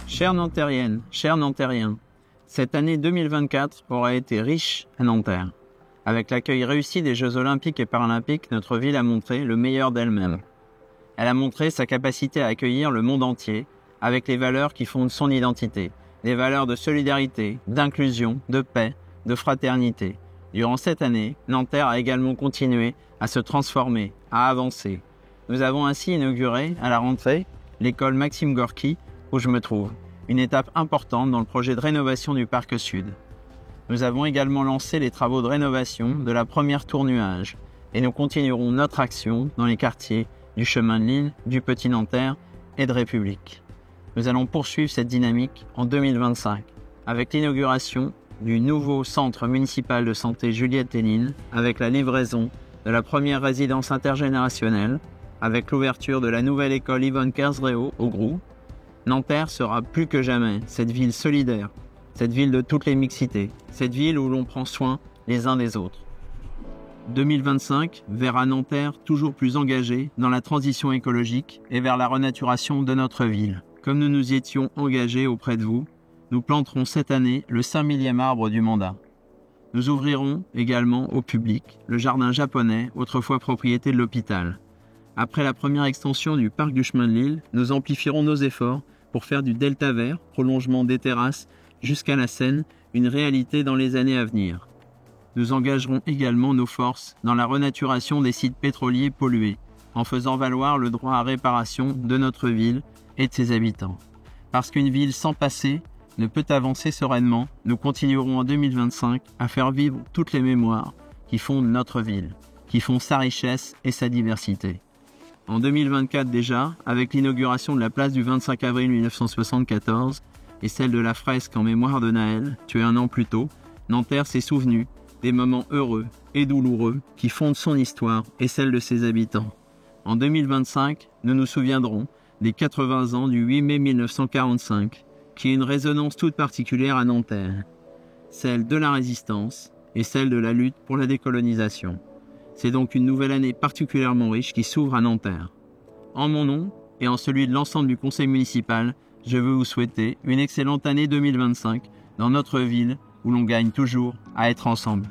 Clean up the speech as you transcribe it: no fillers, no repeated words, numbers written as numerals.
Chères Nantériennes, chers Nantériens, cette année 2024 aura été riche à Nanterre. Avec l'accueil réussi des Jeux Olympiques et Paralympiques, notre ville a montré le meilleur d'elle-même. Elle a montré sa capacité à accueillir le monde entier avec les valeurs qui fondent son identité, les valeurs de solidarité, d'inclusion, de paix, de fraternité. Durant cette année, Nanterre a également continué à se transformer, à avancer. Nous avons ainsi inauguré, à la rentrée, l'école Maxime Gorki, où je me trouve, une étape importante dans le projet de rénovation du Parc Sud. Nous avons également lancé les travaux de rénovation de la première tour nuage et nous continuerons notre action dans les quartiers du Chemin de l'Île, du Petit Nanterre et de République. Nous allons poursuivre cette dynamique en 2025 avec l'inauguration du nouveau centre municipal de santé Juliette Lénine, avec la livraison de la première résidence intergénérationnelle, avec l'ouverture de la nouvelle école Yvonne Kersreo au Grou. Nanterre sera plus que jamais cette ville solidaire, cette ville de toutes les mixités, cette ville où l'on prend soin les uns des autres. 2025 verra Nanterre toujours plus engagée dans la transition écologique et vers la renaturation de notre ville. Comme nous nous y étions engagés auprès de vous, nous planterons cette année le 5000e arbre du mandat. Nous ouvrirons également au public le jardin japonais, autrefois propriété de l'hôpital. Après la première extension du parc du Chemin de l'Île, nous amplifierons nos efforts pour faire du delta vert, prolongement des terrasses jusqu'à la Seine, une réalité dans les années à venir. Nous engagerons également nos forces dans la renaturation des sites pétroliers pollués, en faisant valoir le droit à réparation de notre ville et de ses habitants. Parce qu'une ville sans passé ne peut avancer sereinement, nous continuerons en 2025 à faire vivre toutes les mémoires qui fondent notre ville, qui font sa richesse et sa diversité. En 2024 déjà, avec l'inauguration de la place du 25 avril 1974 et celle de la fresque en mémoire de Naël, tué un an plus tôt, Nanterre s'est souvenu des moments heureux et douloureux qui fondent son histoire et celle de ses habitants. En 2025, nous nous souviendrons des 80 ans du 8 mai 1945, qui est une résonance toute particulière à Nanterre, celle de la résistance et celle de la lutte pour la décolonisation. C'est donc une nouvelle année particulièrement riche qui s'ouvre à Nanterre. En mon nom et en celui de l'ensemble du conseil municipal, je veux vous souhaiter une excellente année 2025 dans notre ville où l'on gagne toujours à être ensemble.